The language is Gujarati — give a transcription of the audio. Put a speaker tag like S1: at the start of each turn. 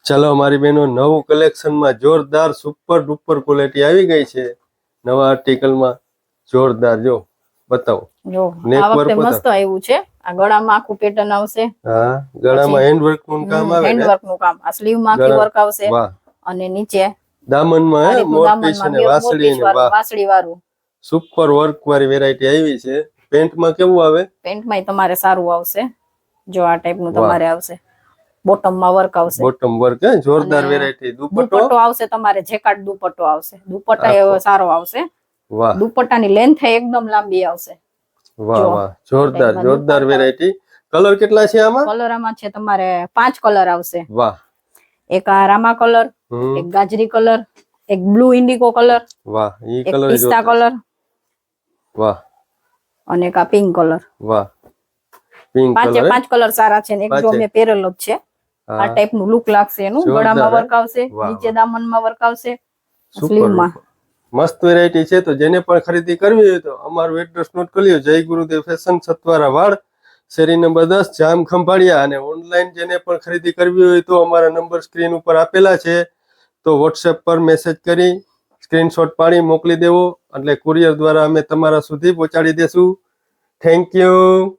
S1: ચલો મારી બહેનો, નવું કલેક્શનમાં જોરદાર સુપર ડુપર ક્વોલિટી આવી ગઈ છે નવા આર્ટિકલમાં. જોરદાર, જો બતાવો.
S2: જો આ વખતે મસ્ત આવ્યું છે. આ ગળામાં આખું પેટર્ન આવશે.
S1: હા, ગળામાં હેન્ડવર્ક નું કામ આવે ને,
S2: હેન્ડવર્ક નું કામ. આ સ્લીવ માં આખી વર્ક આવશે.
S1: વાહ.
S2: અને નીચે
S1: દામનમાં હે મોરપીસ અને વાસળી ને
S2: વાસળી વાળું
S1: સુપર વર્ક વાળી વેરાયટી આવી છે. પેન્ટમાં કેવું આવે?
S2: પેન્ટમાં તમારે સારું આવશે. જો આ ટાઈપ નું તમારે આવશે. બોટમ માં વર્ક આવશે.
S1: બોટમ વર્ક હે, જોરદાર વેરાયટી.
S2: દુપટ્ટો આવશે તમારે, જેકાર્ડ દુપટ્ટો આવશે. દુપટ્ટા એવો સારો આવશે.
S1: વાહ.
S2: દુપટ્ટાની લેન્થ એકદમ લાંબી આવશે.
S1: વાહ વાહ, જોરદાર જોરદાર વેરાયટી. કલર કેટલા છે આમાં?
S2: કલર આમાં છે તમારે 5 કલર આવશે.
S1: વાહ.
S2: એક આ રામા કલર, એક ગાજરી કલર, એક બ્લુ ઇન્ડિગો કલર,
S1: વાહ, ઈ
S2: એક
S1: કલર
S2: પિસ્તા કલર,
S1: વાહ,
S2: અને એક આ પિંક કલર.
S1: વાહ, પિંક કલર.
S2: 5 કલર સારા છે ને એક જો મેં પહેરેલો જ છે. આ ટાઈપ નું લુક લાગશે એનું. ગળામાં વર્ક આવશે, નીચે દામનમાં વર્ક આવશે, સ્લીવમાં.
S1: મસ્ત વેરાયટી છે. તો જેને પણ ખરીદી કરવી હોય તો અમારું એડ્રેસ નોટ કરી લ્યો. જય ગુરુદેવ ફેશન, સતવારા વાડ, શેરી નંબર 10, જામ ખંભાળિયા. અને ઓનલાઈન જેને પણ ખરીદી કરવી હોય તો અમારા નંબર સ્ક્રીન ઉપર આપેલા છે. તો વોટ્સએપ પર મેસેજ કરી સ્ક્રીનશોટ પાડી મોકલી દેવો, એટલે કુરિયર દ્વારા અમે તમારા સુધી પહોંચાડી દેશું. Thank you.